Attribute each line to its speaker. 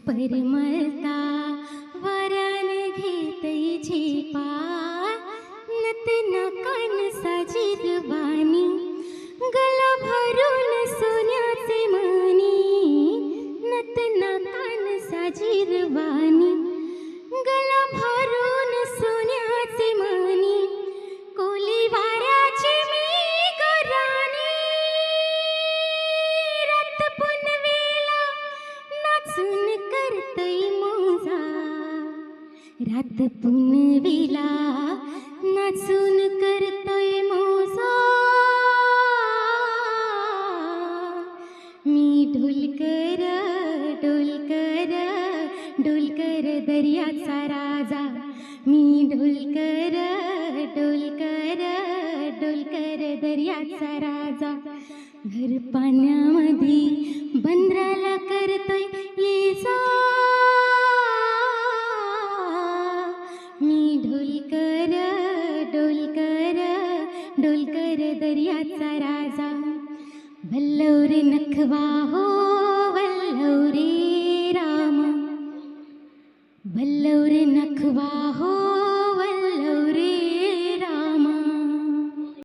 Speaker 1: परिमलता वाऱ्यान घेतई झेपा नत नाकान साजिरवाणी गला भरून सोन्याचे मणी नत नाकान साजिरवाणी गला भरून सोन्याचे मणी कोली वाऱ्याची मी गराणी रात पुनवेला नाचून करतई मोजा रात पुनवेला नाचून करतोय मोजा मी ढोलकर ढोलकर ढोलकर दर्याचा राजा मी ढोलकर ढोलकर ढोलकर दर्याचा राजा घर पाण्यामध्ये बंदराला करतोय ये जा मी ढोलकर ढोलकर ढोलकर दर्याचा राजा वल्लव रे नखवा हो वल्लव रे राम वल्लव रे नखवा हो